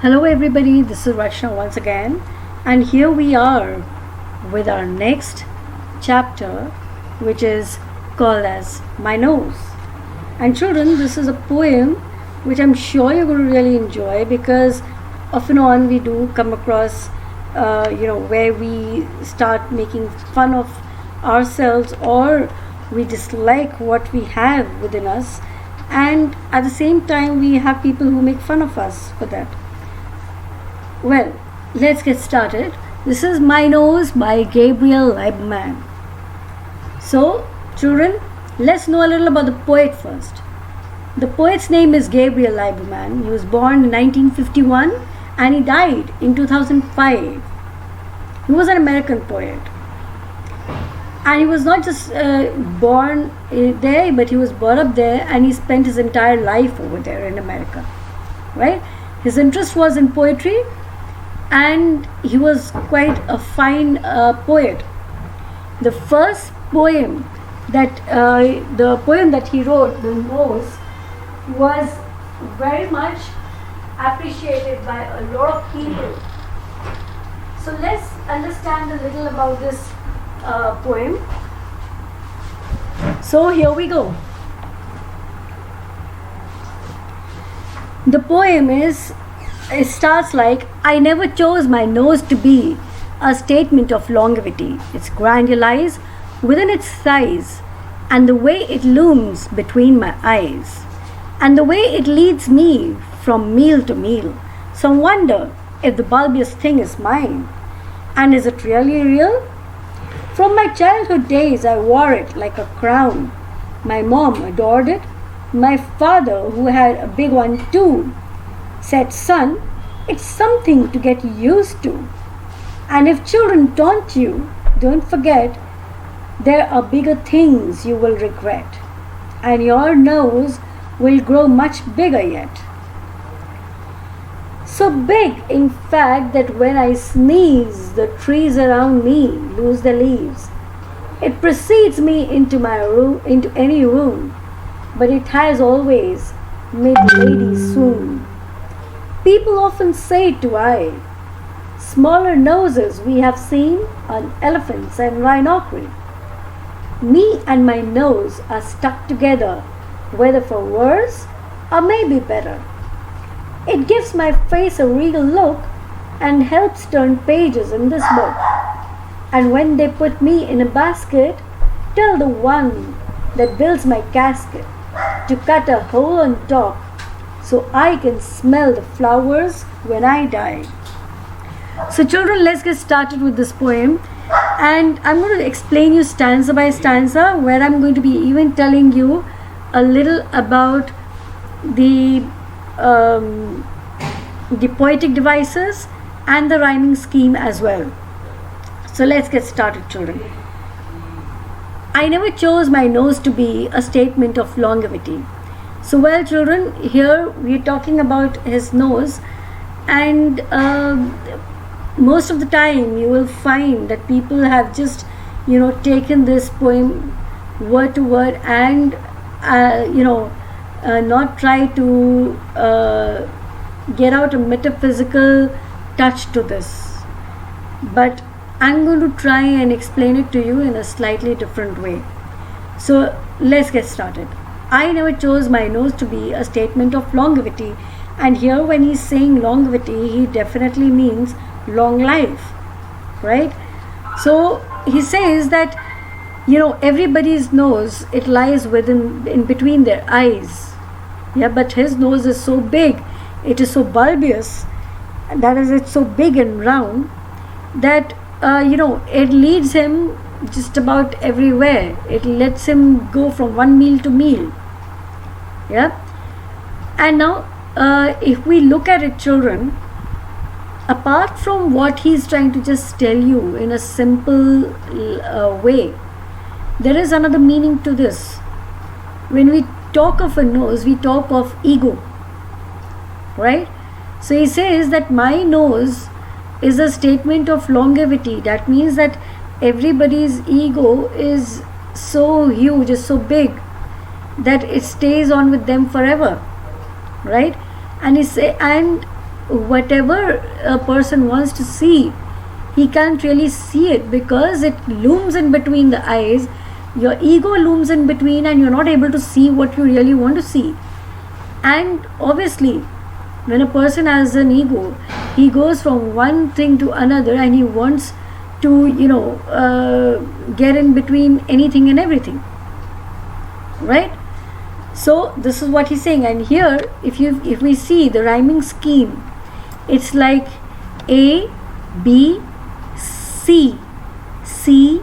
Hello, everybody. This is Rachna once again, and here we are with our next chapter, which is called as My Nose. And children, this is a poem which I'm sure you're going to really enjoy because off and on we do come across, where we start making fun of ourselves or we dislike what we have within us, and at the same time we have people who make fun of us for that. Well, let's get started. This is My Nose by Gabriel Lieberman. So, children, let's know a little about the poet first. The poet's name is Gabriel Lieberman. He was born in 1951 and he died in 2005. He was an American poet. And he was not just born there, but he was brought up there and he spent his entire life over there in America. Right? His interest was in poetry and he was quite a fine poet. The first poem that he wrote, The Nose, was very much appreciated by a lot of people. So let's understand a little about this poem. So here we go. The poem it starts like, I never chose my nose to be a statement of longevity. Its grandeur lies within its size and the way it looms between my eyes and the way it leads me from meal to meal. Some wonder if the bulbous thing is mine. And is it really real? From my childhood days I wore it like a crown. My mom adored it. My father, who had a big one too, said, son, it's something to get used to. And if children taunt you, don't forget, there are bigger things you will regret. And your nose will grow much bigger yet. So big, in fact, that when I sneeze, the trees around me lose their leaves. It precedes me into my room, into any room, but it has always made ladies swoon. People often say to I, smaller noses we have seen on elephants and rhinoceros. Me and my nose are stuck together, whether for worse or maybe better. It gives my face a regal look and helps turn pages in this book. And when they put me in a basket, tell the one that builds my casket to cut a hole on top so I can smell the flowers when I die. So children, let's get started with this poem. And I'm going to explain you stanza by stanza, where I'm going to be even telling you a little about the poetic devices and the rhyming scheme as well. So let's get started, children. I never chose my nose to be a statement of longevity. So, well, children, here we're talking about his nose, and most of the time you will find that people have just, taken this poem word to word and, not try to get out a metaphysical touch to this. But I'm going to try and explain it to you in a slightly different way. So, let's get started. I never chose my nose to be a statement of longevity. And here when he's saying longevity, he definitely means long life, right? So he says that, everybody's nose, it lies in between their eyes. Yeah, but his nose is so big, it is so bulbous, that is, it's so big and round that, it leads him just about everywhere. It lets him go from one meal to meal. Yeah. And now if we look at it, children, apart from what he's trying to just tell you in a simple way, there is another meaning to this. When we talk of a nose, we talk of ego, right? So he says that my nose is a statement of longevity. That means that everybody's ego is so huge, is so big, that it stays on with them forever, right? And whatever a person wants to see, he can't really see it because it looms in between the eyes. Your ego looms in between and you're not able to see what you really want to see. And obviously, when a person has an ego, he goes from one thing to another and he wants to, get in between anything and everything. Right? So this is what he's saying. And here, if we see the rhyming scheme, it's like A, B, C, C,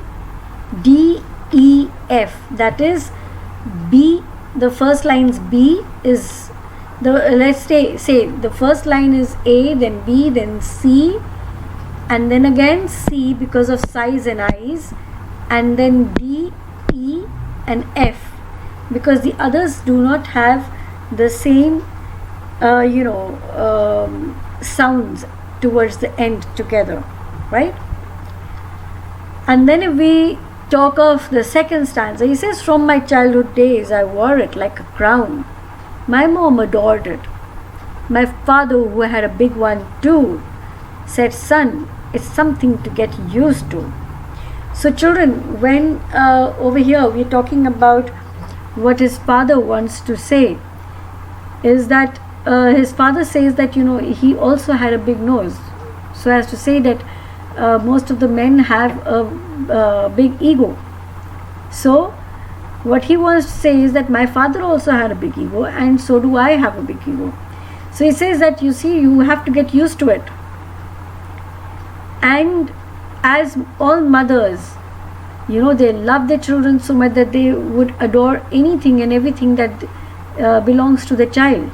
D, E, F. That is B. The first line's B is let's say the first line is A, then B, then C, and then again C because of size and eyes, and then D, E, and F because the others do not have the same sounds towards the end together, right? And then if we talk of the second stanza, he says, from my childhood days I wore it like a crown. My mom adored it. My father, who had a big one too, said, son, it's something to get used to. So children, when over here we're talking about what his father wants to say, is that his father says that he also had a big nose, so as to say that most of the men have a big ego. So what he wants to say is that my father also had a big ego and so do I have a big ego. So he says that you have to get used to it. And as all mothers, they love their children so much that they would adore anything and everything that belongs to the child.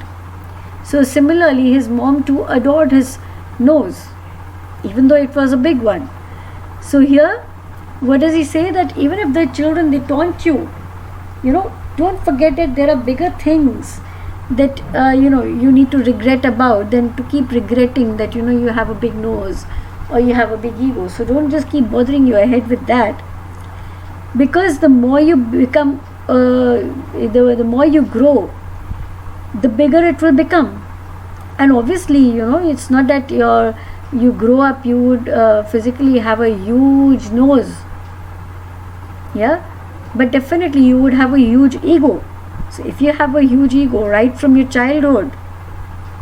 So similarly, his mom too adored his nose, even though it was a big one. So here, what does he say? That even if the children, they taunt you, don't forget that there are bigger things that you need to regret about than to keep regretting that you have a big nose or you have a big ego. So don't just keep bothering your head with that, because the more you become, the more you grow, the bigger it will become. And obviously, it's not that you grow up, you would physically have a huge nose, but definitely you would have a huge ego. So if you have a huge ego right from your childhood,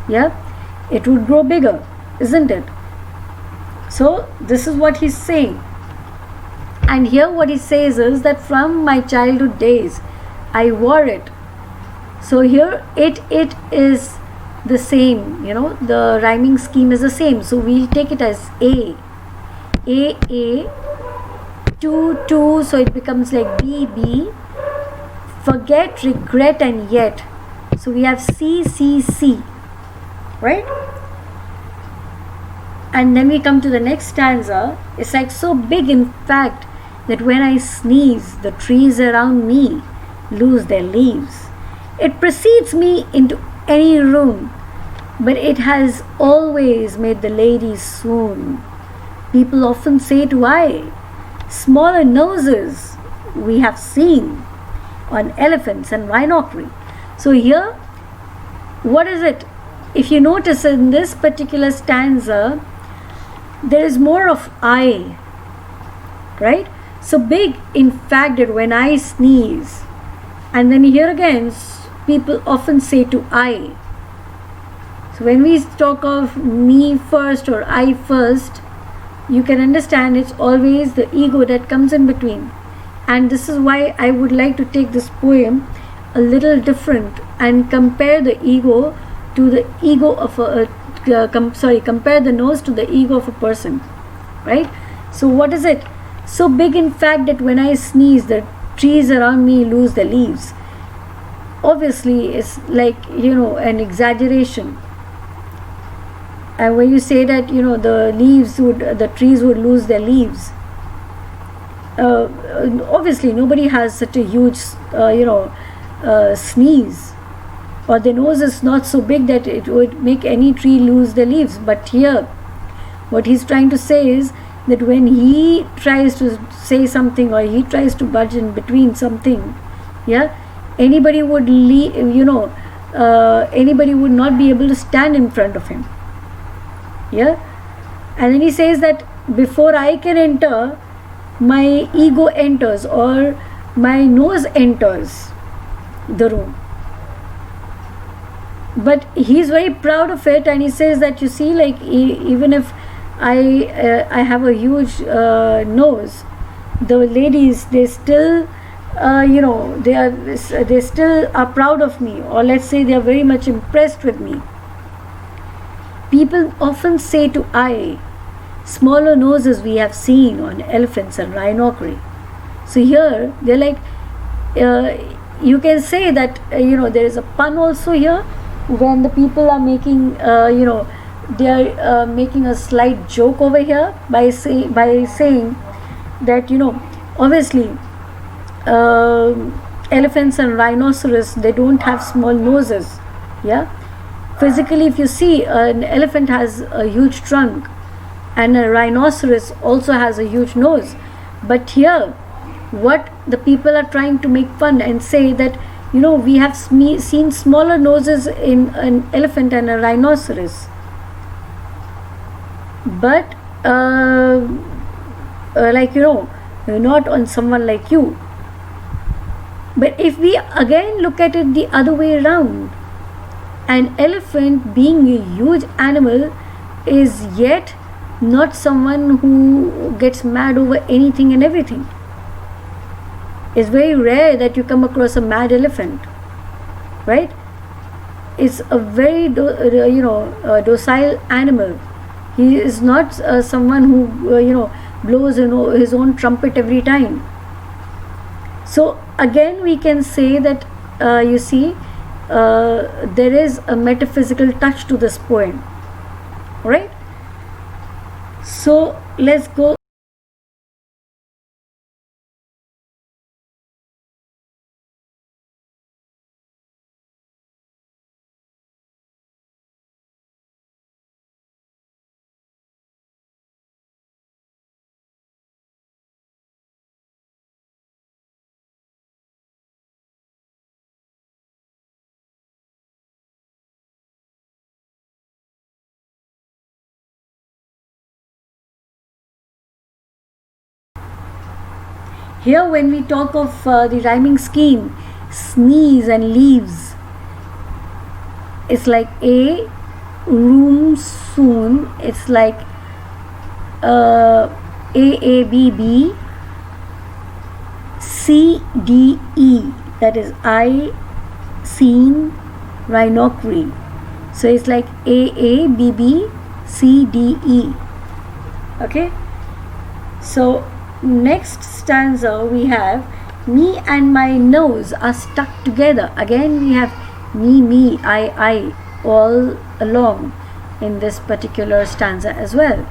it would grow bigger, isn't it? So this is what he's saying. And here what he says is that from my childhood days I wore it. So here it is the same, the rhyming scheme is the same. So we'll take it as A, 2, 2, so it becomes like B, B, forget, regret, and yet. So we have C, C, C, right? And then we come to the next stanza. It's like so big, in fact, that when I sneeze, the trees around me lose their leaves. It precedes me into any room, but it has always made the ladies swoon. People often say to I, smaller noses we have seen on elephants and rhinoceros. So here, what is it? If you notice in this particular stanza, there is more of I, right? So big, in fact, that when I sneeze, and then here again, people often say to I. So when we talk of me first or I first, you can understand it's always the ego that comes in between. And this is why I would like to take this poem a little different and compare the ego to the ego of compare the nose to the ego of a person, right? So what is it? So big, in fact, that when I sneeze, the trees around me lose their leaves. Obviously, it's like, an exaggeration. And when you say that, the trees would lose their leaves, obviously nobody has such a huge, sneeze, or the nose is not so big that it would make any tree lose their leaves. But here, what he's trying to say is that when he tries to say something or he tries to budge in between something, anybody would anybody would not be able to stand in front of him. Yeah. And then he says that before I can enter, my ego enters, or my nose enters the room. But he's very proud of it, and he says that, you see, like, even if I have a huge nose, the ladies, they still they still are proud of me, or let's say they are very much impressed with me. People often say to I, smaller noses we have seen on elephants and rhinoceros. So here they're like, you can say that there is a pun also here, when the people are making they are making a slight joke over here by saying that obviously elephants and rhinoceros, they don't have small noses. Yeah, physically, if you see, an elephant has a huge trunk, and a rhinoceros also has a huge nose. But here, what the people are trying to make fun and say that we have seen smaller noses in an elephant and a rhinoceros, but not on someone like you. But if we again look at it the other way around, an elephant, being a huge animal, is yet not someone who gets mad over anything and everything. It's very rare that you come across a mad elephant, right? It's a very docile animal. He is not someone who blows his own trumpet every time. So again we can say that there is a metaphysical touch to this poem, right? So let's go. Here, when we talk of the rhyming scheme, sneeze and leaves, it's like A, room soon, it's like AABB, CDE, that is I, seen, rhinocrene. So it's like AABB, CDE. Okay? So next stanza we have, me and my nose are stuck together. Again we have me, I all along in this particular stanza as well.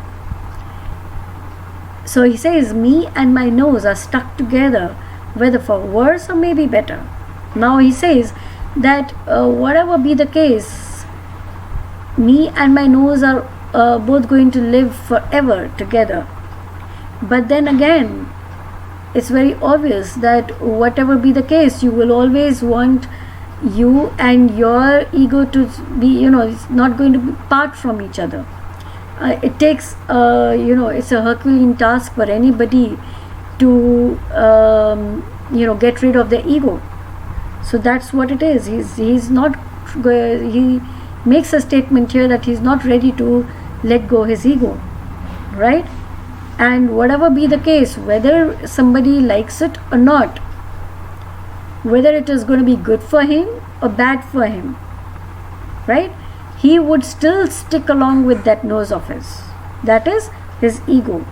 So he says, me and my nose are stuck together, whether for worse or maybe better. Now he says that whatever be the case, me and my nose are both going to live forever together. But then again, it's very obvious that whatever be the case, you will always want you and your ego to be, it's not going to be part from each other. It takes, it's a Herculean task for anybody to, get rid of their ego. So that's what it is. He's not, he makes a statement here that he's not ready to let go his ego, right? And whatever be the case, whether somebody likes it or not, whether it is going to be good for him or bad for him, right, he would still stick along with that nose of his. That is his ego.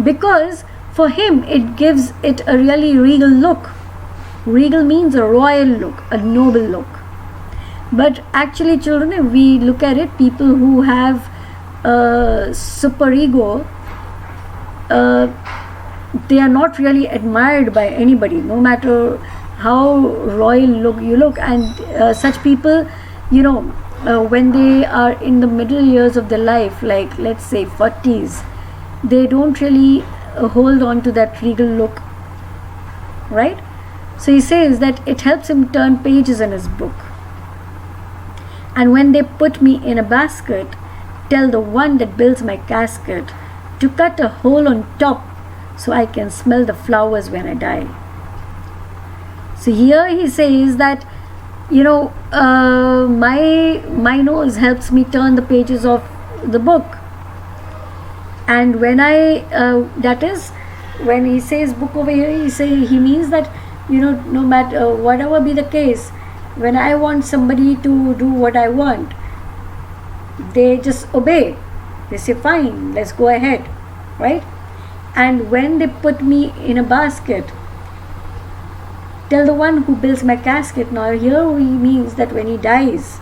Because for him it gives it a really regal look. Regal means a royal look, a noble look. But actually, children, if we look at it, people who have super ego, they are not really admired by anybody, no matter how royal you look. And such people, when they are in the middle years of their life, like let's say 40s, they don't really hold on to that regal look, right? So he says that it helps him turn pages in his book. And when they put me in a basket, tell the one that builds my casket to cut a hole on top so I can smell the flowers when I die. So here he says that, my nose helps me turn the pages of the book. And when that is, when he says book over here, he means that, no matter whatever be the case, when I want somebody to do what I want, they just obey. They say, fine, let's go ahead, right? And when they put me in a basket, tell the one who builds my casket. Now here he means that when he dies,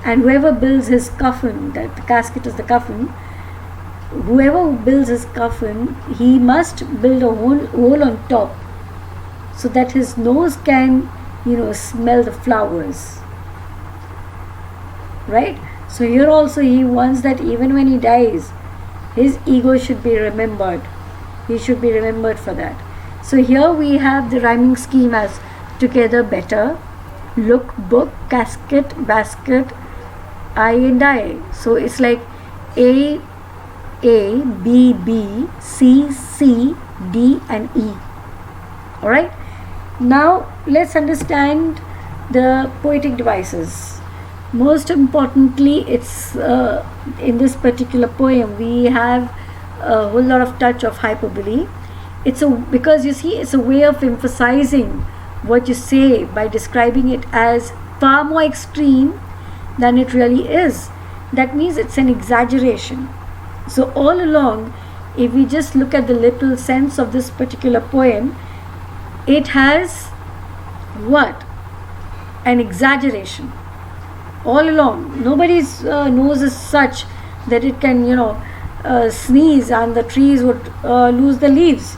and whoever builds his coffin, that the casket is the coffin, whoever builds his coffin, he must build a hole on top so that his nose can, smell the flowers, right? So here also he wants that even when he dies, his ego should be remembered. He should be remembered for that. So here we have the rhyming scheme as together, better, look, book, casket, basket, I and I. So it's like A, B, B, C, C, D and E. Alright? Now let's understand the poetic devices. Most importantly, it's in this particular poem we have a whole lot of touch of hyperbole. Because you see, it's a way of emphasizing what you say by describing it as far more extreme than it really is. That means it's an exaggeration. So all along, if we just look at the literal sense of this particular poem, it has what? An exaggeration. All along, nobody's nose is such that it can, sneeze and the trees would lose the leaves.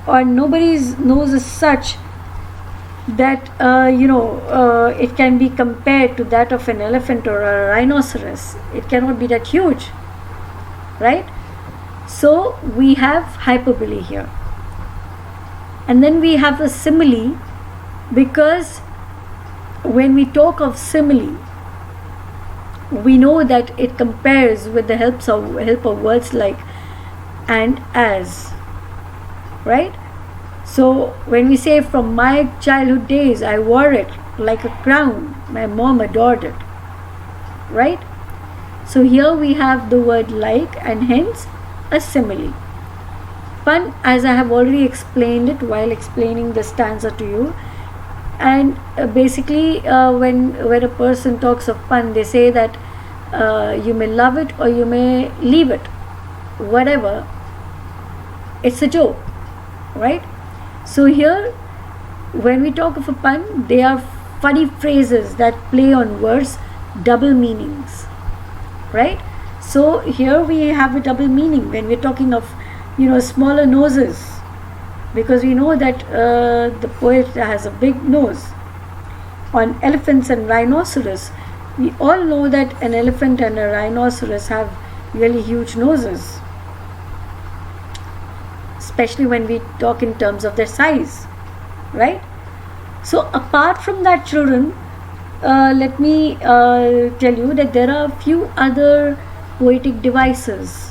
Or nobody's nose is such that it can be compared to that of an elephant or a rhinoceros. It cannot be that huge, right? So we have hyperbole here, and then we have a simile, because when we talk of simile, we know that it compares with the help of words like and, as, right? So when we say from my childhood days I wore it like a crown, my mom adored it, right? So here we have the word like, and hence a simile. Pun, as I have already explained it while explaining the stanza to you, and basically when a person talks of pun, they say that you may love it or you may leave it, whatever, it's a joke, right? So here when we talk of a pun, they are funny phrases that play on words, double meanings, right? So here we have a double meaning when we're talking of smaller noses, because we know that the poet has a big nose. On elephants and rhinoceros, we all know that an elephant and a rhinoceros have really huge noses, especially when we talk in terms of their size, right? So apart from that, children, let me tell you that there are a few other poetic devices.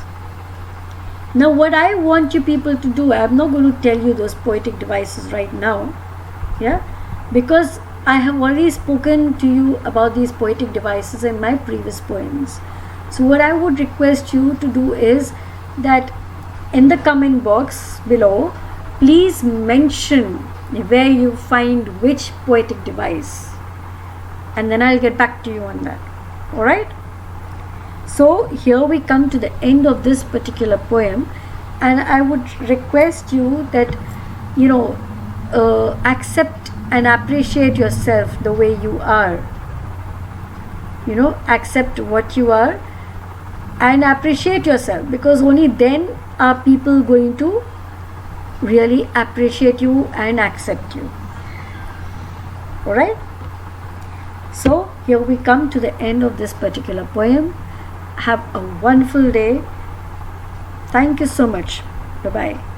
Now what I want you people to do, I'm not going to tell you those poetic devices right now, yeah, because I have already spoken to you about these poetic devices in my previous poems. So what I would request you to do is that in the comment box below, please mention where you find which poetic device, and then I'll get back to you on that. Alright? So here we come to the end of this particular poem, and I would request you that accept and appreciate yourself the way you are. Accept what you are and appreciate yourself, because only then are people going to really appreciate you and accept you. Alright? So here we come to the end of this particular poem. Have a wonderful day. Thank you so much. Bye-bye.